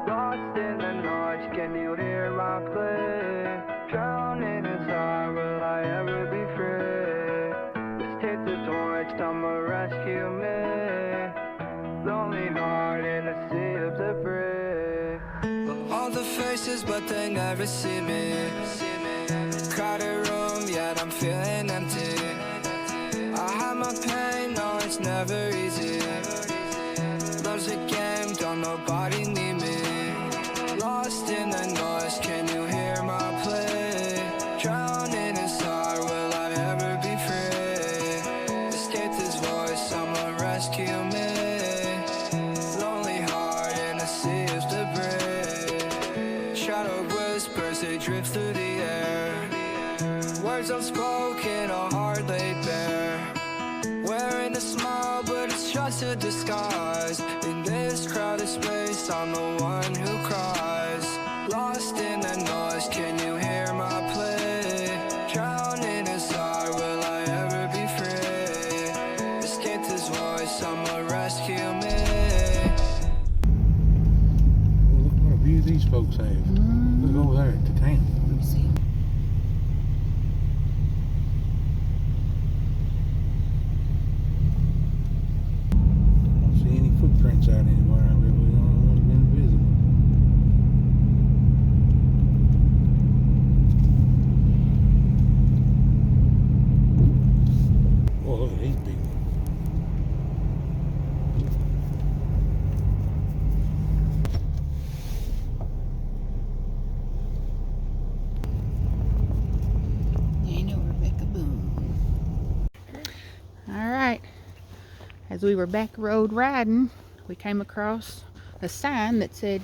Lost in the noise, can you hear my play? Drowning inside, will I ever be free? Just take the torch, come and rescue me. Lonely heart in a sea of debris. All the faces, but they never see me. Crowded room, yet I'm feeling empty. I have my pain, no, it's never easy. Love's a game, don't nobody need me. Lost in the noise, can you hear my play? Drowning inside, will I ever be free? Escape this voice, someone rescue me. Lonely heart in a sea of debris. Shadow whispers, they drift through the air. Words unspoken, a heart laid bare. Wearing a smile, but it's just a disguise. In this crowded space, I'm the one who cries. Lost in the noise, can you hear my play? Drowning inside, will I ever be free? Escape this voice, someone rescue me. Well, look what a view these folks have. Look over there at the town. Let me see. Footprints out anywhere. I really don't know what's been visible. Well, look at these people. Daniel Rebecca Boone. All right. As we were back road riding, we came across a sign that said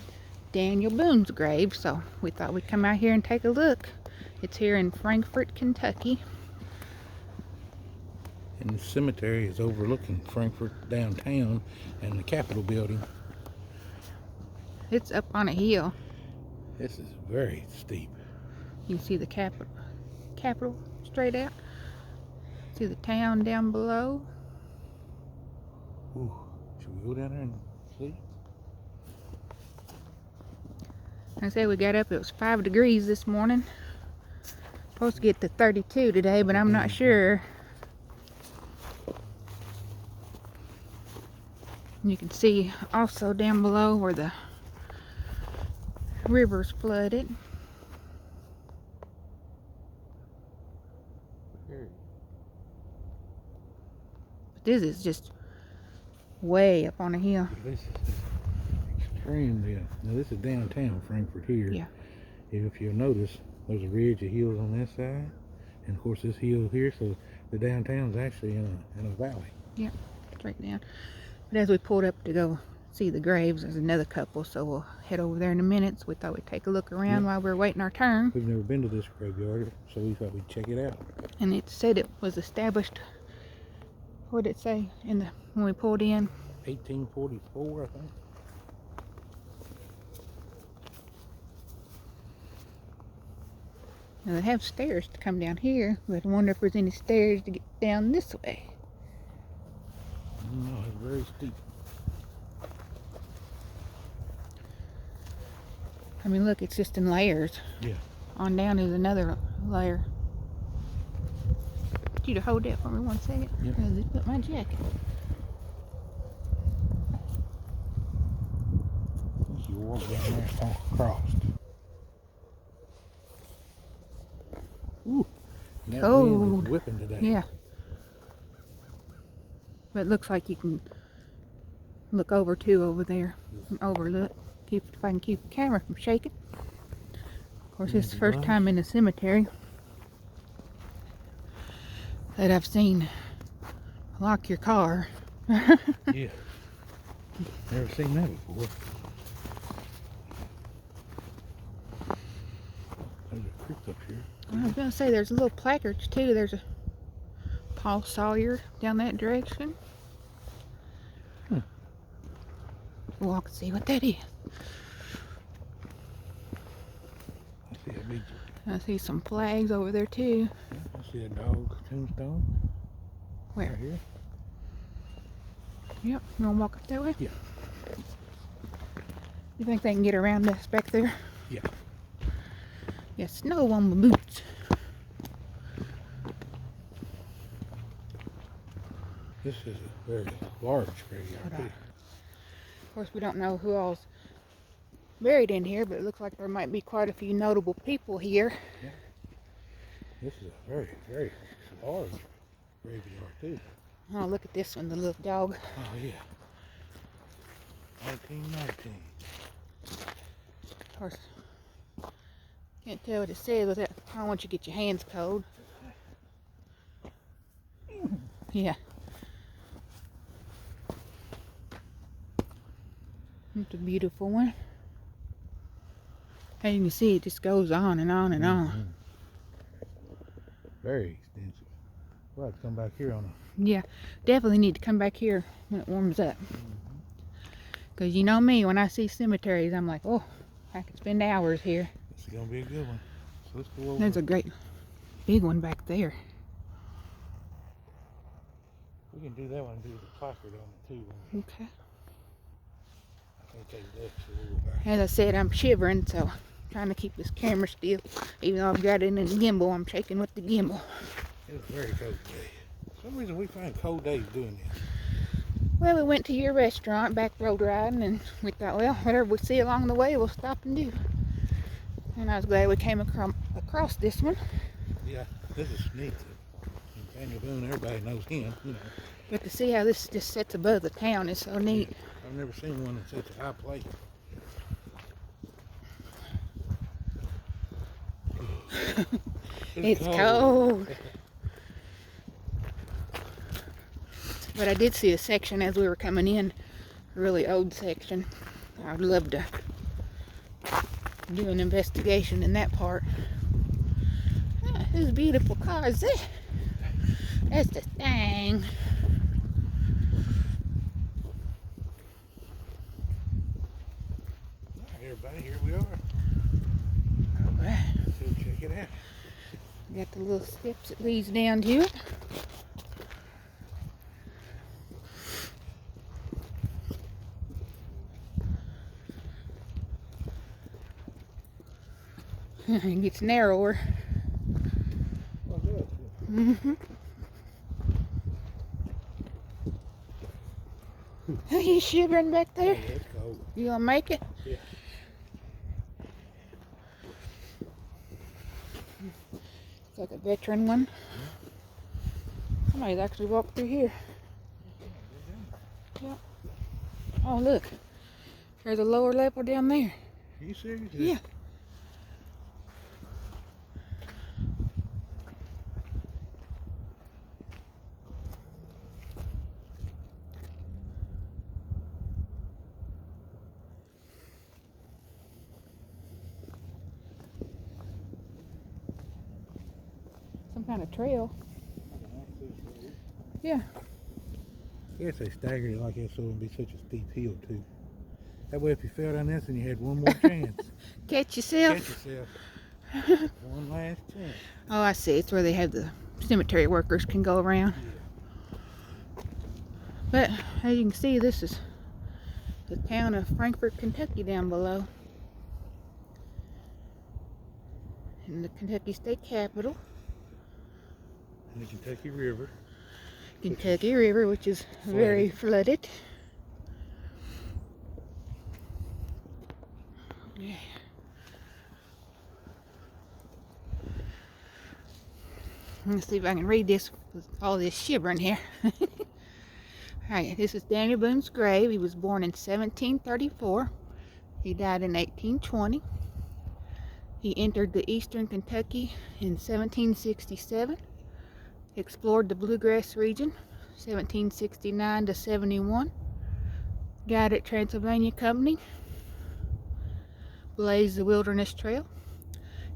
Daniel Boone's grave, so we thought we'd come out here and take a look. It's here in Frankfort, Kentucky. And the cemetery is overlooking Frankfort downtown and the Capitol building. It's up on a hill. This is very steep. You can see the Capitol straight out. See the town down below. Ooh, should we go down there and see? I said we got up, it was 5 degrees this morning. Supposed to get to 32 today, but I'm not sure. You can see also down below where the river's flooded. But this is just way up on a hill. This is extremely. Now this is downtown Frankfort here. Yeah. If you'll notice, there's a ridge of hills on this side, and of course this hill here. So the downtown's actually in a valley. Yeah, straight down. But as we pulled up to go see the graves, there's another couple, so we'll head over there in a minute. So we thought we'd take a look around while we were waiting our turn. We've never been to this graveyard, so we thought we'd check it out. And it said it was established. What did it say when we pulled in? 1844, I think. Now they have stairs to come down here, but I wonder if there's any stairs to get down this way. No, it's very steep. I mean, look, it's just in layers. Yeah. On down is another layer. Get you to hold that for me 1 second. Yeah. Because it put my jacket. You walk down there and walk across. Ooh. That wind is whipping today. Yeah. But it looks like you can look over too over there. Overlook. If I can keep the camera from shaking. Of course, this is the first time in the cemetery that I've seen lock your car. Yeah. Never seen that before. There's a creek up here. I was going to say there's a little placards too. There's a Paul Sawyer down that direction. Walk and see what that is. I see a big. I see some flags over there too. I see a dog tombstone. Where? Right here. Yep. You want to walk up that way? Yeah. You think they can get around us back there? Yeah. Yeah, snow on my boots. This is a very large graveyard. Too. Of course, we don't know who all's buried in here, but it looks like there might be quite a few notable people here. Yeah. This is a very, very large graveyard too. Oh, look at this one, the little dog. Oh yeah. 1919. Of course, can't tell what it says, but I don't want you to get your hands cold. Yeah. It's a beautiful one. As you can see, it just goes on and on and on. Very extensive. We'll have to come back here on a... Yeah, definitely need to come back here when it warms up. Because you know me, when I see cemeteries, I'm like, oh, I could spend hours here. This is going to be a good one. So let's go over. There's a great big one back there. We can do that one and do the placard on it too. Okay. I think they left a little back. As I said, I'm shivering, so trying to keep this camera still. Even though I've got it in the gimbal, I'm shaking with the gimbal. It was a very cold day. For some reason we find cold days doing this. Well, we went to your restaurant, back road riding, and we thought, well, whatever we see along the way, we'll stop and do. And I was glad we came across this one. Yeah, this is neat. Daniel Boone, everybody knows him, you know. But to see how this just sits above the town is so neat. Yeah, I've never seen one in such a high place. It's cold. But I did see a section as we were coming in, a really old section. I would love to do an investigation in that part. Ah, this beautiful car is it? That's the thing. Alright, everybody, here we are. Alright. Let's go check it out. Got the little steps that leads down to it. It gets narrower. Oh, good. Mm-hmm. Are you shivering back there? Yeah, it's cold. You gonna make it? Yeah. It's like a veteran one. Somebody's actually walked through here. Yep. Oh, look. There's a lower level down there. Are you serious? Yeah. Some kind of trail. Yeah. I guess they staggered it like that so it wouldn't be such a steep hill too. That way if you fell down this and you had one more chance. Catch yourself. Catch yourself. One last chance. Oh, I see. It's where they have the cemetery workers can go around. Yeah. But as you can see, this is the town of Frankfort, Kentucky down below. In the Kentucky state capital. And the Kentucky River. Kentucky River, which is very flooded. Yeah. Let's see if I can read this with all this shivering here. Alright, this is Daniel Boone's grave. He was born in 1734. He died in 1820. He entered the eastern Kentucky in 1767. Explored the bluegrass region 1769 to 71. Guided Transylvania Company. Blazed the Wilderness Trail.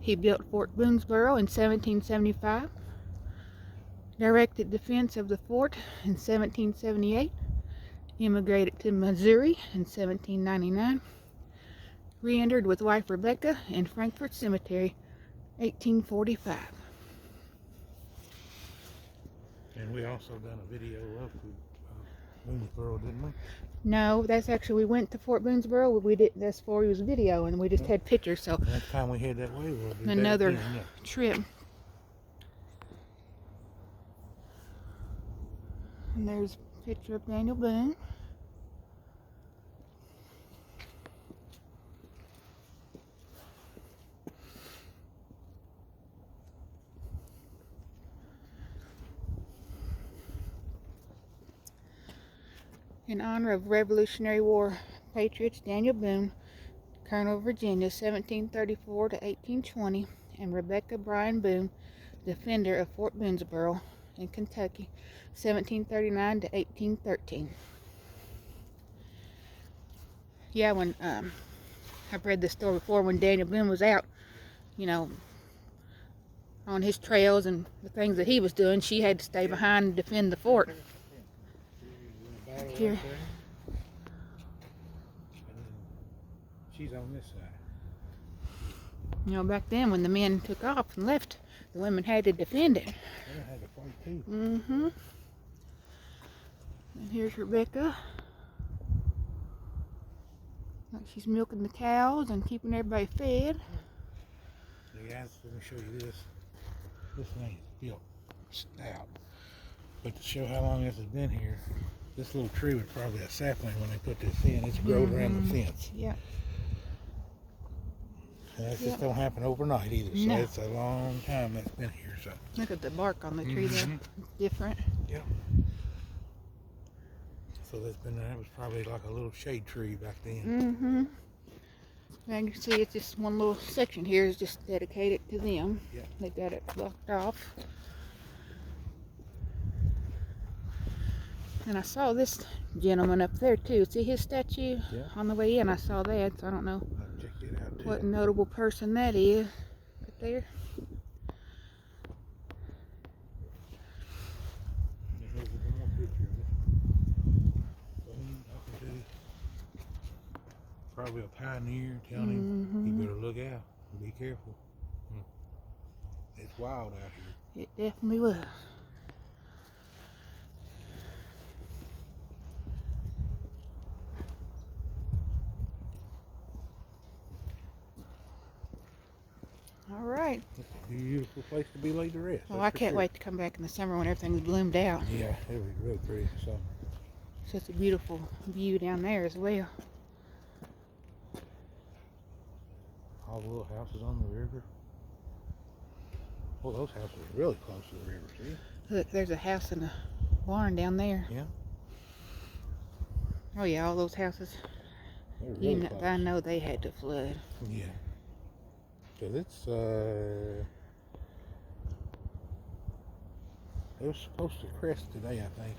He built Fort Boonesboro in 1775. Directed defense of the fort in 1778. Immigrated to Missouri in 1799. Re-entered with wife Rebecca in Frankfort Cemetery, 1845. And we also done a video of Boonesboro, didn't we? No, that's actually, we went to Fort Boonesboro. We did, that's before he was videoing. We just had pictures, so Next time we head that way, we'll do another that again, yeah. trip. And there's a picture of Daniel Boone. In honor of Revolutionary War patriots Daniel Boone, Colonel of Virginia, 1734 to 1820, and Rebecca Bryan Boone, defender of Fort Boonesboro in Kentucky, 1739 to 1813. Yeah, when I've read this story before, when Daniel Boone was out, you know, on his trails and the things that he was doing, she had to stay behind and defend the fort. Here. She's on this side. You know, back then when the men took off and left, the women had to defend it. They had to fight too. Mm-hmm. And here's Rebecca. Like she's milking the cows and keeping everybody fed. Yeah, let me show you this. This thing is built stout. But to show how long this has been here, this little tree was probably a sapling when they put this in. It's grown around the fence. Yeah. And that just don't happen overnight either. So No. it's a long time that's been here. So Look at the bark on the tree there. Different. yeah. So that's been, that was probably like a little shade tree back then. Mm-hmm. And you can see it's just one little section here is just dedicated to them. Yeah. They got it blocked off. And I saw this gentleman up there too. See his statue on the way in? I saw that, so I don't know I'll check it out too. what notable person that is. Right there. Here's one more picture of it. Talking to probably a pioneer telling him he better look out and be careful. It's wild out here. It definitely was. All right. It's a beautiful place to be laid to rest. Well, that's I for can't sure. wait to come back in the summer when everything's bloomed out. Yeah, it was really pretty. So It's just a beautiful view down there as well. all the little houses on the river. Well, those houses are really close to the river, see? Look, there's a house and a barn down there. Yeah. Oh yeah, all those houses. They're really You know, close. I know they had to flood. Yeah. Cause it's it was supposed to crest today, I think,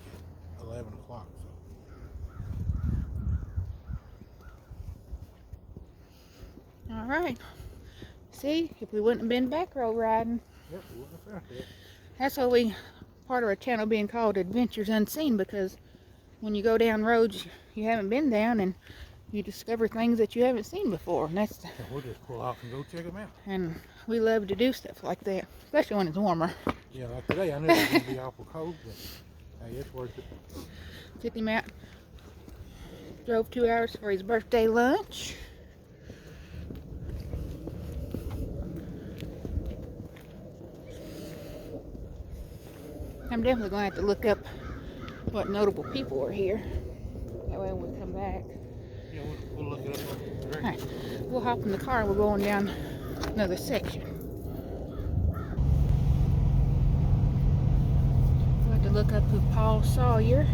at 11 o'clock. So. All right. See, if we wouldn't have been back road riding, Yep, we wouldn't have found it. that's why we, part of our channel being called Adventures Unseen, because when you go down roads you haven't been down and you discover things that you haven't seen before, and that's, So we'll just pull off and go check them out. and we love to do stuff like that, especially when it's warmer. Yeah, like today, I knew it was going to be awful cold, but hey, it's worth it. Took him out, drove 2 hours for his birthday lunch. I'm definitely going to have to look up what notable people are here. That way when we come back. Yeah, we'll look it up. Alright, we'll hop in the car and we're going down another section. We'll have to look up who Paul Sawyer.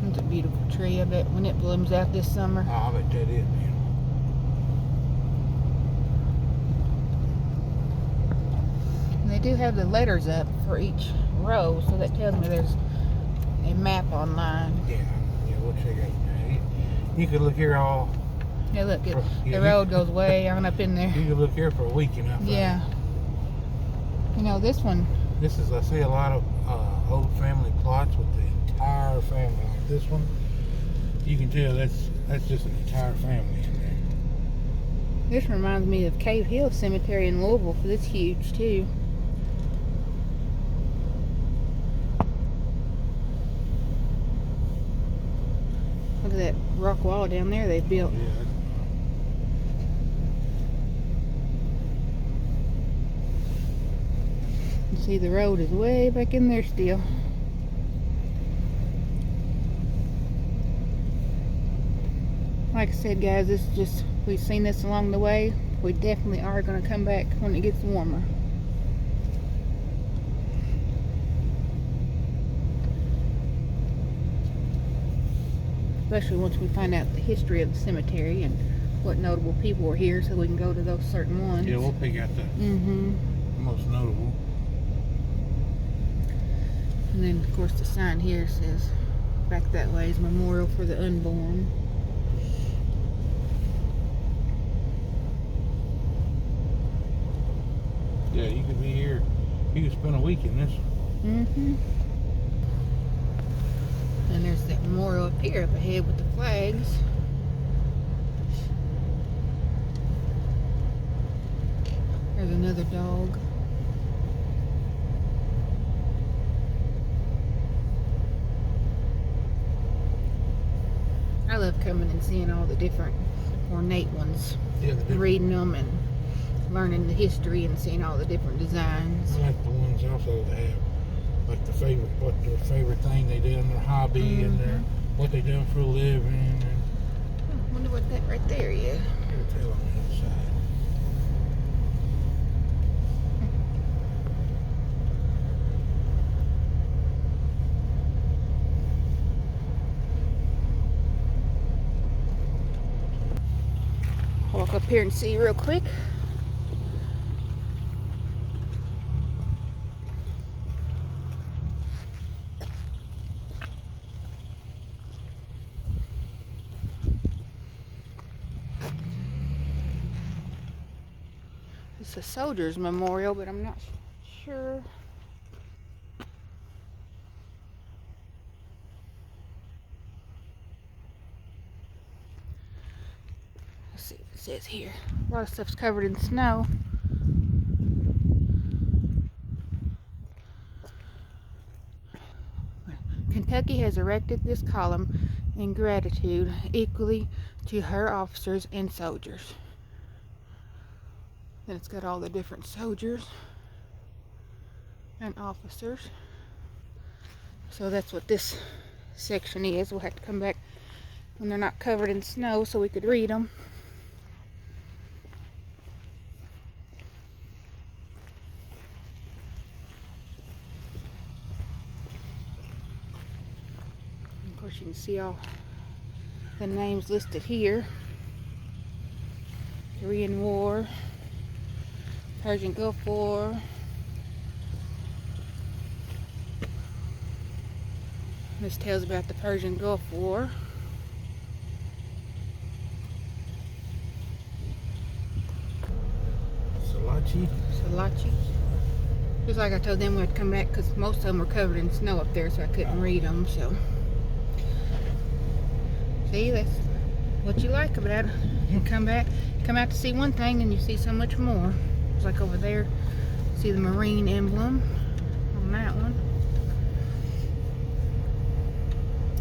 It's a beautiful tree. I bet when it blooms out this summer. Oh, I bet that is, man. And they do have the letters up for each row, so that tells me there's a map online. Yeah, we'll check it out. You could look here all. Yeah, look, Yeah, the road goes way on up in there. You could look here for a week and not find Yeah. it. You know, this one, This is, I see a lot of old family plots with the entire family. Like this one, you can tell that's just an entire family in there. This reminds me of Cave Hill Cemetery in Louisville, because it's huge too. Look at that rock wall down there they built. Yeah. You see the road is way back in there still. Like I said, guys, this is just, we've seen this along the way. We definitely are going to come back when it gets warmer. Especially once we find out the history of the cemetery and what notable people were here, so we can go to those certain ones. Yeah, we'll pick out the most notable. And then, of course, the sign here says, back that way is Memorial for the Unborn. Yeah, you could be here. You could spend a week in this. And there's that memorial up here, up ahead with the flags. There's another dog. I love coming and seeing all the different ornate ones. Yeah, Reading them and learning the history and seeing all the different designs. I like the ones also that have like the favorite, what their favorite thing they did in their hobby and their what they done for a living. And I wonder what that right there is. it'll tell on the other side. Walk up here and see real quick. It's a soldier's memorial, but I'm not sure. Let's see what it says here. A lot of stuff's covered in snow. Kentucky has erected this column in gratitude equally to her officers and soldiers. Then it's got all the different soldiers and officers. So that's what this section is. We'll have to come back when they're not covered in snow so we could read them. Of course, you can see all the names listed here. Korean War, Persian Gulf War. This tells about the Persian Gulf War. Salachi. Just like I told them we'd come back because most of them were covered in snow up there, so I couldn't read them. So, see, that's what you like about it. You come out to see one thing and you see so much more. It's like over there, see the Marine emblem on that one.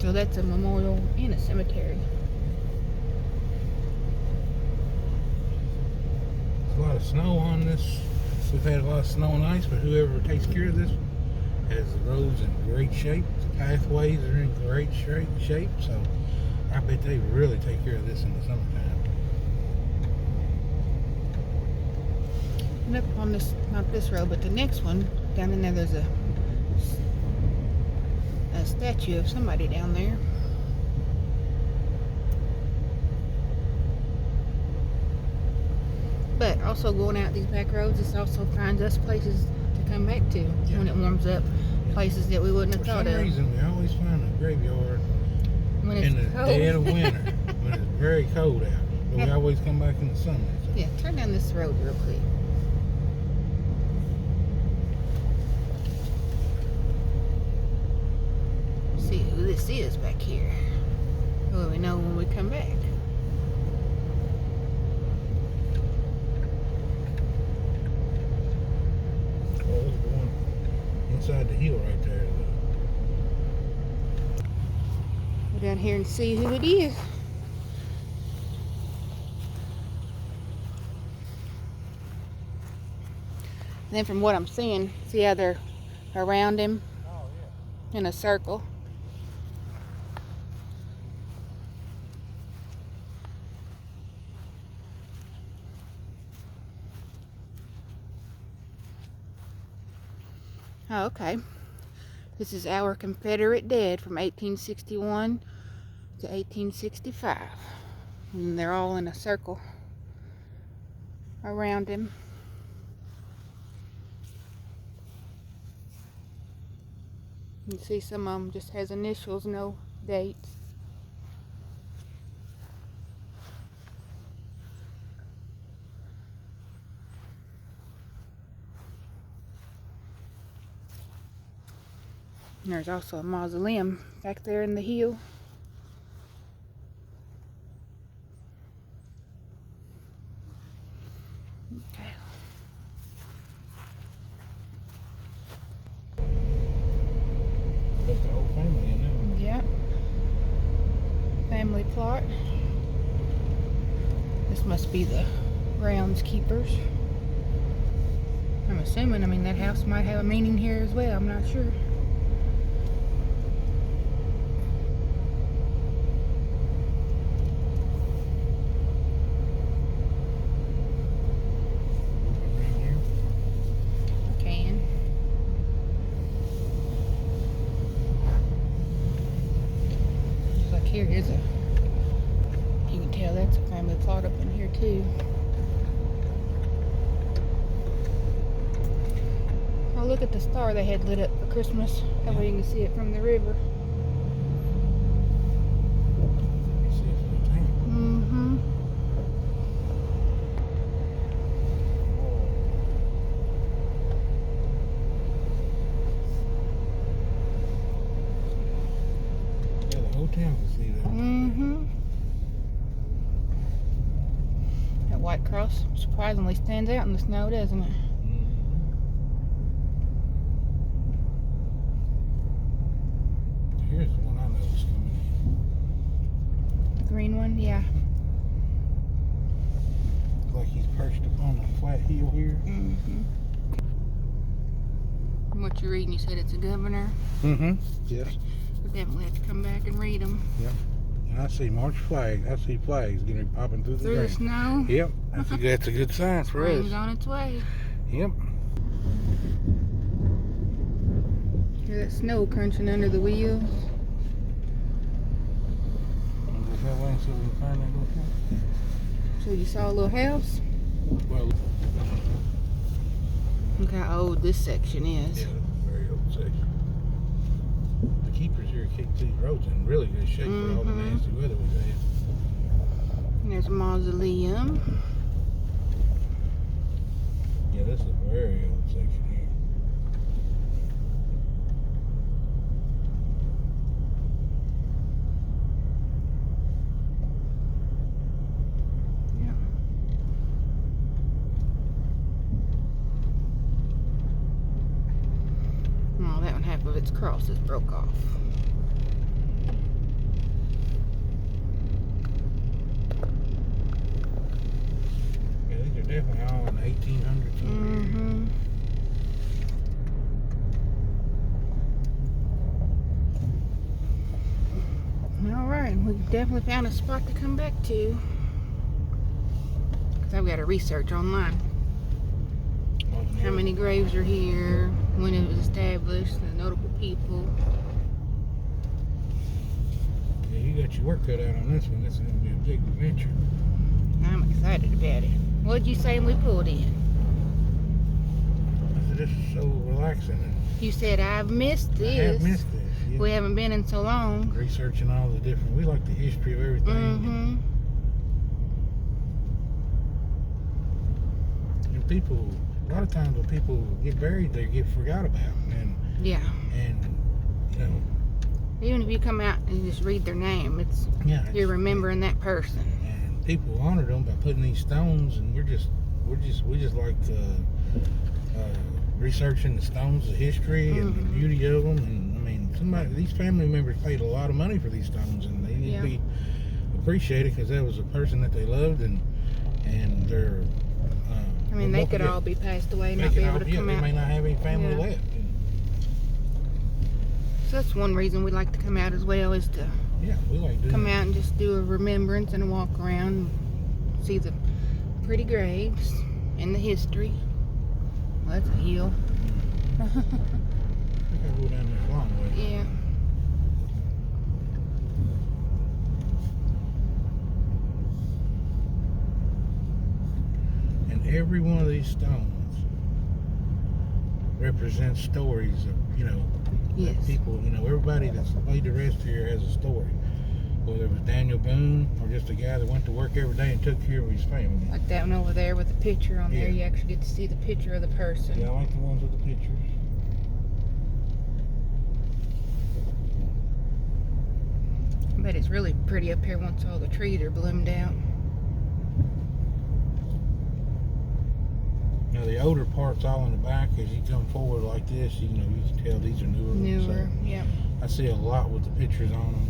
So that's a memorial in a cemetery. There's a lot of snow on this. We've had a lot of snow and ice, but whoever takes care of this has the roads in great shape. The pathways are in great shape, so I bet they really take care of this in the summertime. And up on this, not this road, but the next one, down in there, there's a statue of somebody down there. But also going out these back roads, this also finds us places to come back to when it warms up. Places that we wouldn't have thought of. For some reason, we always find a graveyard When it's in the cold. dead of winter, when it's very cold out. But we always come back in the summer. So. Yeah, turn down this road real quick. See who this is back here. Well, we know when we come back. Go down here and see who it is. And then from what I'm seeing, see how they're around him in a circle. Oh, okay. This is our Confederate dead from 1861 to 1865. And they're all in a circle around him. You can see some of them just has initials, no dates. And there's also a mausoleum back there in the hill. Okay. That's the whole family in there. Yep. Family plot. This must be the groundskeepers. I'm assuming, I mean, that house might have a meaning here as well. I'm not sure. Here is a, you can tell that's a family plot up in here too. Oh, look at the star they had lit up for Christmas. That way you can see it from the river. Mm-hmm. Yeah, the whole town can see that. Mm-hmm. That white cross surprisingly stands out in the snow, doesn't it? Here's the one I noticed coming in. The green one, yeah. Looks like he's perched upon a flat hill here. Mm-hmm. From what you're reading, you said it's a governor. Mm-hmm. Yes. We'll definitely have to come back and read them. Yep. And I see March flags. I see flags getting popping through the Through the ground. snow. Yep. That's a good sign for us. Spring's on its way. Yep. Hear that snow crunching under the wheels. I'll go that way so we can find that little thing. So you saw a little house? Well, Look how old this section is. yeah, that's a very old section. The keepers here keep these roads in really good shape for all the nasty weather we've had. And there's a mausoleum. Yeah, this is a very old section here. Yeah. Oh, that one, half of its cross is broke off. Yeah, these are definitely all in the 1800s. Mm-hmm. All right, we definitely found a spot to come back to. Because I've got to research online. How many graves are here, when it was established, the notable people. Yeah, you got your work cut out on this one. This is going to be a big adventure. I'm excited about it. What'd you say we pulled in? I said, this is so relaxing. And You said, I've missed I this. have missed this. Yeah. We haven't been in so long. Researching all the different, we like the history of everything. Mm-hmm. And people, a lot of times when people get buried, they get forgot about. And Yeah. you know, Even if you come out and just read their name, it's yeah, you're it's- remembering that person. and people honor them by putting these stones, and we just like to researching the stones, the history, and the beauty of them. And I mean, these family members paid a lot of money for these stones, and they need to be appreciated because that was a person that they loved, and they're. I mean, they could all be passed away and not be able to come out. They may not have any family left. So that's one reason we like to come out as well, is to we like doing come out and just do a remembrance and a walk around, see the pretty graves and the history. Well, that's a hill. I think I go down this long way. Yeah. And every one of these stones represents stories of, people, everybody that's laid to rest here has a story. Whether it was Daniel Boone or just a guy that went to work every day and took care of his family. Like that one over there with the picture on there, you actually get to see the picture of the person. Yeah, I like the ones with the pictures. But it's really pretty up here once all the trees are bloomed out. Now the older parts all in the back, as you come forward like this, you can tell these are newer. Newer, yeah. I see a lot with the pictures on them.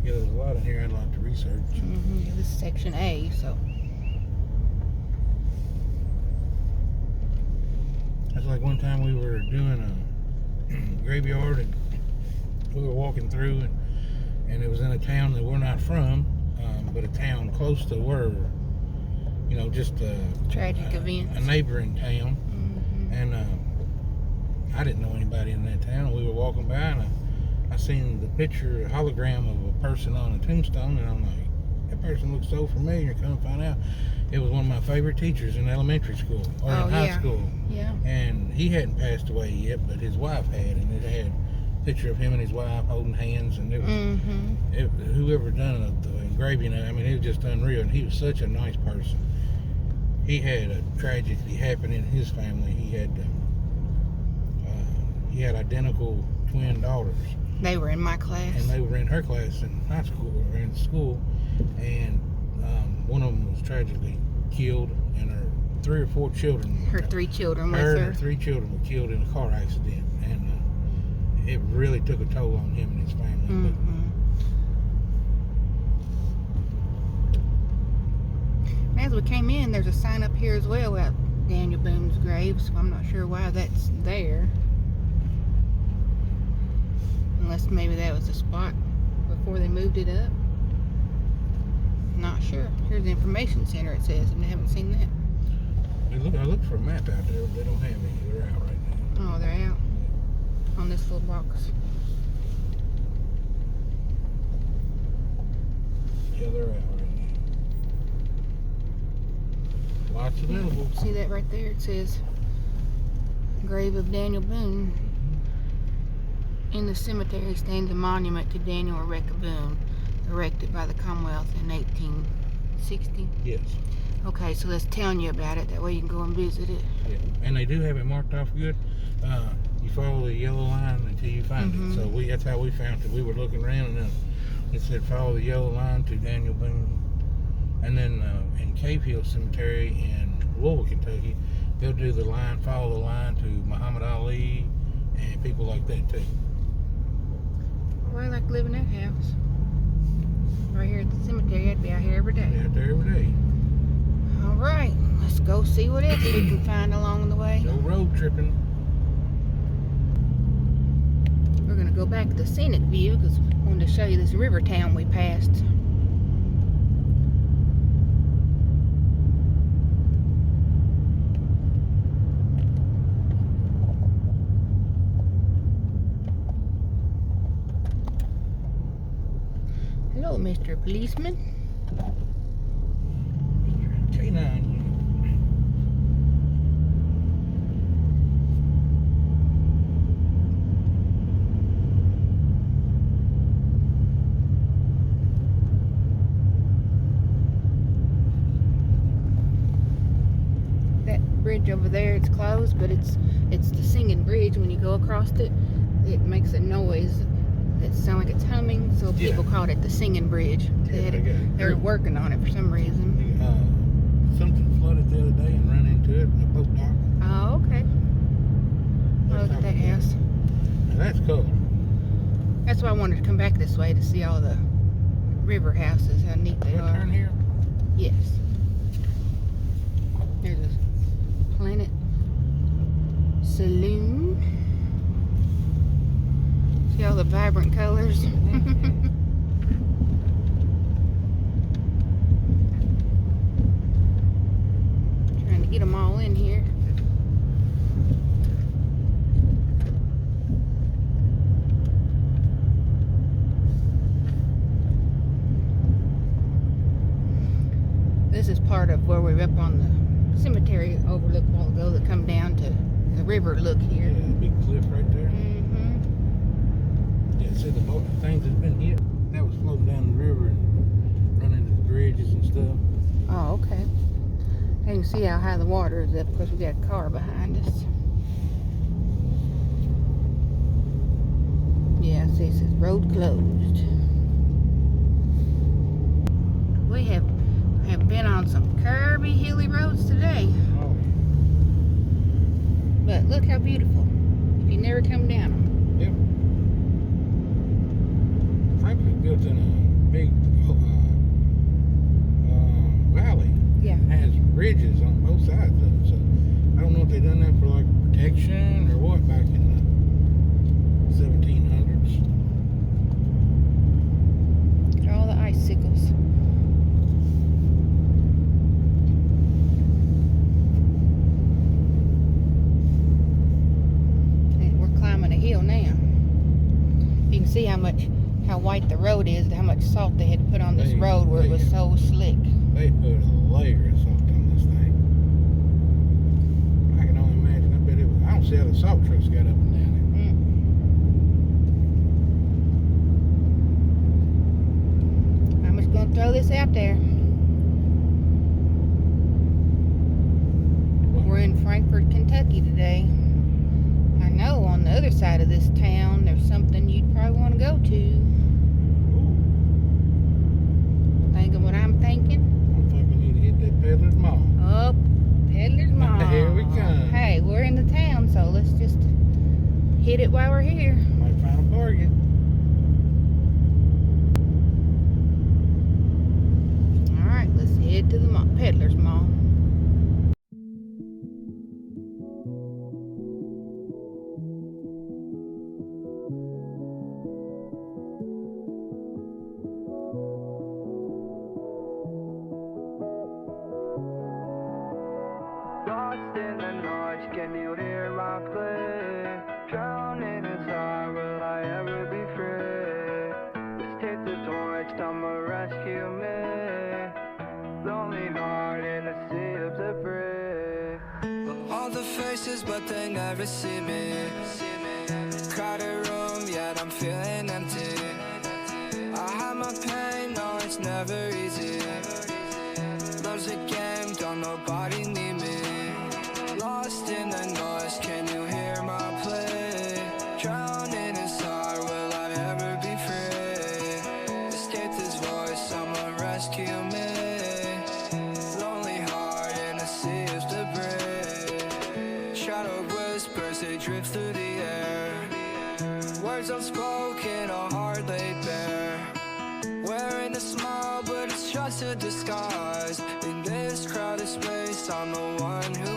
Yeah, there's a lot in here I'd like to research. Yeah, this is section A, so. That's like one time we were doing a graveyard, and we were walking through, and it was in a town that we're not from, but a town close to where, just a tragic event. A neighboring town. And I didn't know anybody in that town. We were walking by, and I seen the picture, a hologram of a person on a tombstone, and I'm like, that person looks so familiar. Come find out, it was one of my favorite teachers in elementary school or in high school. Yeah. And he hadn't passed away yet, but his wife had, and it had a picture of him and his wife holding hands, and it was whoever done the engraving. I mean, it was just unreal, and he was such a nice person. He had a tragedy happen in his family. He had identical twin daughters. They were in my class. And they were in her class in high school, or in school, and one of them was tragically killed, and her 3 or 4 children. Her 3 children with her. Her 3 children were killed in a car accident, and it really took a toll on him and his family. As we came in, there's a sign up here as well about Daniel Boone's grave, so I'm not sure why that's there. Unless maybe that was the spot before they moved it up. Not sure. Here's the information center, it says, and I haven't seen that. I looked for a map out there, but they don't have any. They're out right now. Oh, they're out on this little box. Yeah, they're out right now. Lots available. See that right there? It says grave of Daniel Boone. In the cemetery stands a monument to Daniel and Rebecca Boone, erected by the Commonwealth in 1860. Yes. Okay, so that's telling you about it. That way you can go and visit it. Yeah, and they do have it marked off good. You follow the yellow line until you find it. So that's how we found it. We were looking around, and then it said follow the yellow line to Daniel Boone. And then in Cave Hill Cemetery in Louisville, Kentucky, they'll do the line, follow the line to Muhammad Ali and people like that too. Well, I like to live in that house. Right here at the cemetery. I'd be out here every day. Yeah, out there every day. Alright, let's go see what else we can find along the way. No road tripping. We're going to go back to the scenic view because I wanted to show you this river town we passed. Hello, Mr. Policeman. K9. That bridge over there, it's closed, but it's the singing bridge. When you go across it, it makes a noise that sounds like it's humming, so people called it the singing bridge. They were working on it for some reason. Something flooded the other day and ran into it, a boat dock. Oh, okay. Look at that house. Now that's cool. That's why I wanted to come back this way to see all the river houses, how neat they What, are. turn here? Yes. There's a Planet Saloon. See all the vibrant colors. Trying to get them all in here. This is part of where we were up on the cemetery overlook a while ago that come down to the river look here. Yeah, big cliff right there. Mm-hmm. Yeah, see the boat, the things that's been hit, that was floating down the river and running into the bridges and stuff. Oh, okay. You can see how high the water is up because we got a car behind us. Yeah, see, it says road closed. We have been on some curvy, hilly roads today. Oh, But look how beautiful. If you never come down them. yep. Franklin's built in a big valley. Yeah. It has bridges on both sides of it, so I don't know if they done that for like protection or what back in the 1700s. All the icicles. And we're climbing a hill now. You can see how white the road is, and how much salt they had to put on this road where it was so slick. They put a layer of salt on this thing. I can only imagine. I bet it was. I don't see how the salt trucks got up and down it. I'm just gonna throw this out there. We're in Frankfort, Kentucky today. I know on the other side of this town there's something you'd probably want to go to. Ooh, Thinking what I'm thinking. I think we need to hit that Peddler's Mall. Oh, Peddler's Mall. Here we come. Hey, we're in the town, so let's just hit it while we're here. Might find a bargain. All right, let's head to the mall, Peddler's Mall. Lost in the noise, can you hear my plea? Drowning inside, will I ever be free? Let's take the torch, someone rescue me. Lonely heart in a sea of debris. All the faces, but they never see me. Crowded room, yet I'm feeling empty. I hide my pain, no, it's never easy. Love's a game, don't nobody need me. Lost in the noise, can you hear my plea? Drowning inside, will I ever be free? Escape this voice, someone rescue me. Lonely heart in a sea of debris. Shadow whispers, they drift through the air. Words unspoken, a heart laid bare. Wearing a smile, but it's just a disguise. In this crowded space, I'm the one who